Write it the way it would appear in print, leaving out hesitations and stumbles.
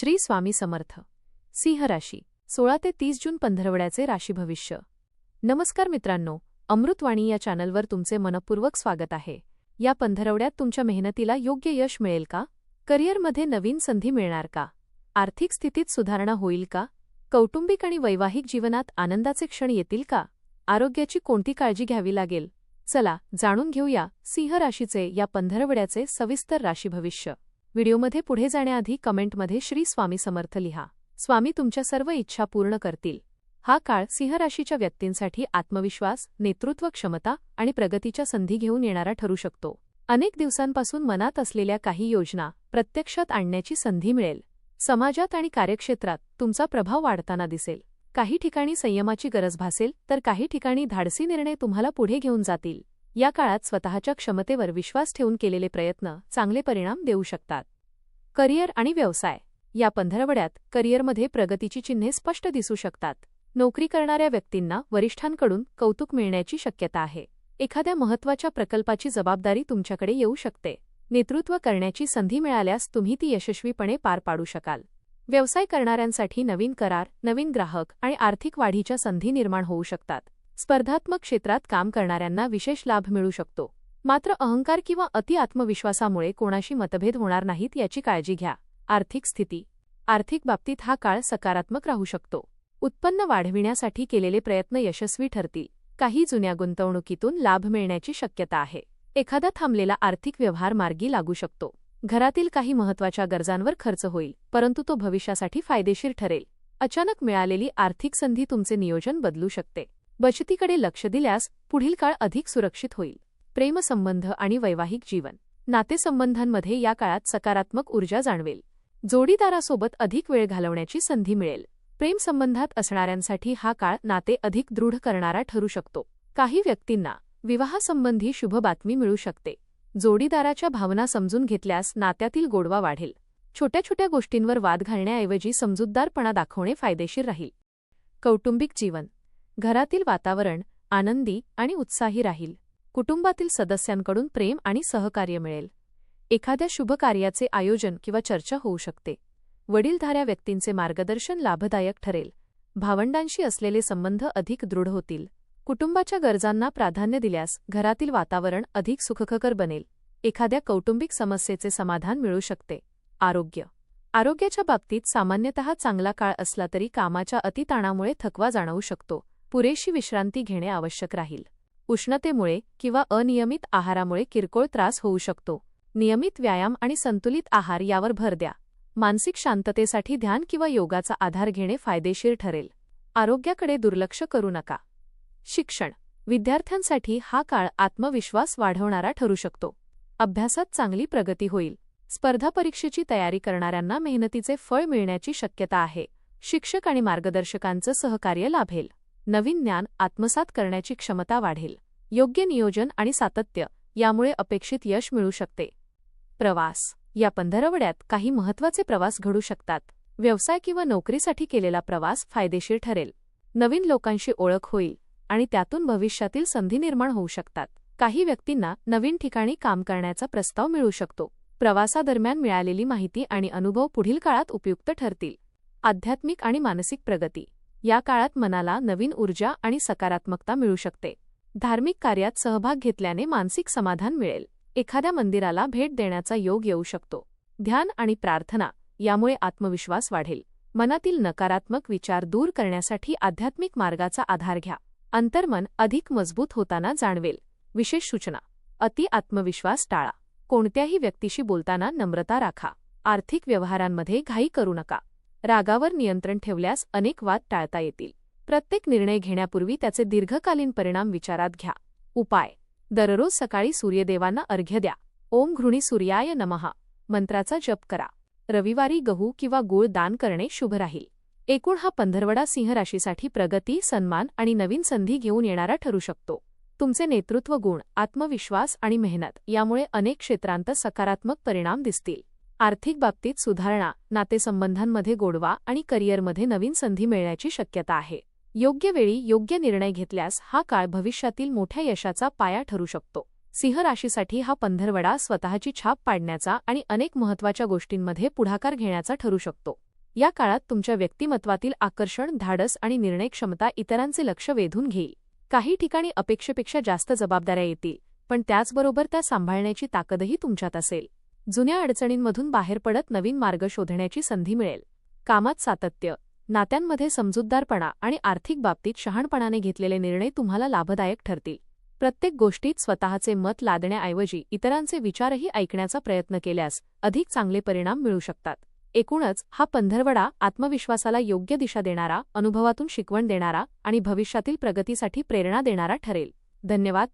श्री स्वामी समर्थ. सिंह राशी 16 ते 30 जून पंधरवड्याचे राशी भविष्य. नमस्कार मित्रांनो, अमृतवाणी या चॅनलवर तुमचे मनपूर्वक स्वागत आहे. या पंधरवड्यात तुमच्या मेहनतीला योग्य यश मिळेल का? करिअरमध्ये नवीन संधी मिळणार का? आर्थिक स्थितीत सुधारणा होईल का? कौटुंबिक आणि वैवाहिक जीवनात आनंदाचे क्षण येतील का? आरोग्याची कोणती काळजी घ्यावी लागेल? चला जाणून घेऊया सिंह राशीचे या पंधरवड्याचे सविस्तर राशी भविष्य. व्हिडिओमध्ये पुढे जाण्याआधी कमेंटमध्ये श्री स्वामी समर्थ लिहा. स्वामी तुमच्या सर्व इच्छा पूर्ण करतील. हा काळ सिंह राशीच्या व्यक्तींसाठी आत्मविश्वास, नेतृत्व क्षमता आणि प्रगतीच्या संधी घेऊन येणारा ठरू शकतो. अनेक दिवसांपासून मनात असलेल्या काही योजना प्रत्यक्षात आणण्याची संधी मिळेल. समाजात आणि कार्यक्षेत्रात तुमचा प्रभाव वाढताना दिसेल. काही ठिकाणी संयमाची गरज भासेल तर काही ठिकाणी धाडसी निर्णय तुम्हाला पुढे घेऊन जातील. या काळात स्वतःच्या क्षमतेवर विश्वास ठेवून केलेले प्रयत्न चांगले परिणाम देऊ शकतात. करिअर आणि व्यवसाय. या पंधरवड्यात करिअरमध्ये प्रगतीची चिन्हे स्पष्ट दिसू शकतात. नोकरी करणाऱ्या व्यक्तींना वरिष्ठांकडून कौतुक मिळण्याची शक्यता आहे. एखाद्या महत्त्वाच्या प्रकल्पाची जबाबदारी तुमच्याकडे येऊ शकते. नेतृत्व करण्याची संधी मिळाल्यास तुम्ही ती यशस्वीपणे पार पाडू शकाल. व्यवसाय करणाऱ्यांसाठी नवीन करार, नवीन ग्राहक आणि आर्थिक वाढीच्या संधी निर्माण होऊ शकतात. स्पर्धात्मक क्षेत्रात काम करणाऱ्यांना विशेष लाभ मिळू शकतो. मात्र अहंकार किंवा अति आत्मविश्वासामुळे कोणाशी मतभेद होणार नाहीत याची काळजी घ्या. आर्थिक स्थिती. आर्थिक बाबतीत हा काळ सकारात्मक राहू शकतो. उत्पन्न वाढविण्यासाठी केलेले प्रयत्न यशस्वी ठरतील. काही जुन्या गुंतवणुकीतून लाभ मिळण्याची शक्यता आहे. एखादा थांबलेला आर्थिक व्यवहार मार्गी लागू शकतो. घरातील काही महत्त्वाच्या गरजांवर खर्च होईल, परंतु तो भविष्यासाठी फायदेशीर ठरेल. अचानक मिळालेली आर्थिक संधी तुमचे नियोजन बदलू शकते. बचतीकडे लक्ष दिल्यास पुढील काळ अधिक सुरक्षित होईल. प्रेमसंबंध आणि वैवाहिक जीवन. नातेसंबंधांमध्ये या काळात सकारात्मक ऊर्जा जाणवेल. जोडीदारासोबत अधिक वेळ घालवण्याची संधी मिळेल. प्रेमसंबंधात असणाऱ्यांसाठी हा काळ नाते अधिक दृढ करणारा ठरू शकतो. काही व्यक्तींना विवाहासंबंधी शुभ बातमी मिळू शकते. जोडीदाराच्या भावना समजून घेतल्यास नात्यातील गोडवा वाढेल. छोट्या छोट्या गोष्टींवर वाद घालण्याऐवजी समजूतदारपणा दाखवणे फायदेशीर राहील. कौटुंबिक जीवन. घरातील वातावरण आनंदी आणि उत्साही राहील. कुटुंबातील सदस्यांकडून प्रेम आणि सहकार्य मिळेल. एखाद्या शुभ कार्याचे आयोजन किंवा चर्चा होऊ शकते. वडीलधाऱ्या व्यक्तींचे मार्गदर्शन लाभदायक ठरेल. भावंडांशी असलेले संबंध अधिक दृढ होतील. कुटुंबाच्या गरजांना प्राधान्य दिल्यास घरातील वातावरण अधिक सुखकर बनेल. एखाद्या कौटुंबिक समस्येचे समाधान मिळू शकते. आरोग्य. आरोग्याच्या बाबतीत सामान्यतः चांगला काळ असला तरी कामाच्या अतिताणामुळे थकवा जाणवू शकतो. पुरेशी विश्रांती घेणे आवश्यक राहील. उष्णतेमुळे किंवा अनियमित आहारामुळे किरकोळ त्रास होऊ शकतो. नियमित व्यायाम आणि संतुलित आहार यावर भर द्या. मानसिक शांततेसाठी ध्यान किंवा योगाचा आधार घेणे फायदेशीर ठरेल. आरोग्याकडे दुर्लक्ष करू नका. शिक्षण. विद्यार्थ्यांसाठी हा काळ आत्मविश्वास वाढवणारा ठरू शकतो. अभ्यासात चांगली प्रगती होईल. स्पर्धा परीक्षेची तयारी करणाऱ्यांना मेहनतीचे फळ मिळण्याची शक्यता आहे. शिक्षक आणि मार्गदर्शकांचं सहकार्य लाभेल. नवीन ज्ञान आत्मसात करण्याची क्षमता वाढेल. योग्य नियोजन आणि सातत्य यामुळे अपेक्षित यश मिळू शकते. प्रवास. या पंधरवड्यात काही महत्त्वाचे प्रवास घडू शकतात. व्यवसाय किंवा नोकरीसाठी केलेला प्रवास फायदेशीर ठरेल. नवीन लोकांशी ओळख होईल आणि त्यातून भविष्यातील संधी निर्माण होऊ शकतात. काही व्यक्तींना नवीन ठिकाणी काम करण्याचा प्रस्ताव मिळू शकतो. प्रवासादरम्यान मिळालेली माहिती आणि अनुभव पुढील काळात उपयुक्त ठरतील. आध्यात्मिक आणि मानसिक प्रगती. या काळात मनाला नवीन ऊर्जा आणि सकारात्मकता मिळू शकते. धार्मिक कार्यात सहभाग घेतल्याने मानसिक समाधान मिळेल. एखाद्या मंदिराला भेट देण्याचा योग येऊ शकतो. ध्यान आणि प्रार्थना यामुळे आत्मविश्वास वाढेल. मनातील नकारात्मक विचार दूर करण्यासाठी आध्यात्मिक मार्गाचा आधार घ्या. अंतर्मन अधिक मजबूत होताना जाणवेल. विशेष सूचना. अति आत्मविश्वास टाळा. कोणत्याही व्यक्तीशी बोलताना नम्रता राखा. आर्थिक व्यवहारांमध्ये घाई करू नका. रागावर नियंत्रण ठेवल्यास अनेक वाद टाळता येतील. प्रत्येक निर्णय घेण्यापूर्वी त्याचे दीर्घकालीन परिणाम विचारात घ्या. उपाय. दररोज सकाळी सूर्यदेवांना अर्घ्य द्या. ओम घृणी सूर्याय नमः मंत्राचा जप करा. रविवारी गहू किंवा गूळ दान करणे शुभ राहील. एकूण हा पंधरवडा सिंह राशीसाठी प्रगती, सन्मान आणि नवीन संधी घेऊन येणारा ठरू शकतो. तुमचे नेतृत्व गुण, आत्मविश्वास आणि मेहनत यामुळे अनेक क्षेत्रांत सकारात्मक परिणाम दिसतील. आर्थिक बाबतीत सुधारणा, नातेसंबंधांमध्ये गोडवा आणि करिअरमध्ये नवीन संधी मिळण्याची शक्यता आहे. योग्य वेळी योग्य निर्णय घेतल्यास हा काळ भविष्यातील मोठ्या यशाचा पाया ठरू शकतो. सिंह राशीसाठी हा पंधरवडा स्वतःची छाप पाडण्याचा आणि अनेक महत्त्वाच्या गोष्टींमध्ये पुढाकार घेण्याचा ठरू शकतो. या काळात तुमच्या व्यक्तिमत्वातील आकर्षण, धाडस आणि निर्णय क्षमता इतरांचे लक्ष वेधून घेईल. काही ठिकाणी अपेक्षेपेक्षा जास्त जबाबदाऱ्या येतील, पण त्याचबरोबर त्या सांभाळण्याची ताकदही तुमच्यात असेल. जुन्या अडचणींमधून बाहेर पडत नवीन मार्ग शोधण्याची संधी मिळेल. कामात सातत्य, नात्यांमध्ये समजूतदारपणा आणि आर्थिक बाबतीत शहाणपणाने घेतलेले निर्णय तुम्हाला लाभदायक ठरतील. प्रत्येक गोष्टीत स्वतःचे मत लादण्याऐवजी इतरांचे विचारही ऐकण्याचा प्रयत्न केल्यास अधिक चांगले परिणाम मिळू शकतात. एकूणच हा पंधरवडा आत्मविश्वासाला योग्य दिशा देणारा, अनुभवातून शिकवण देणारा आणि भविष्यातील प्रगतीसाठी प्रेरणा देणारा ठरेल. धन्यवाद.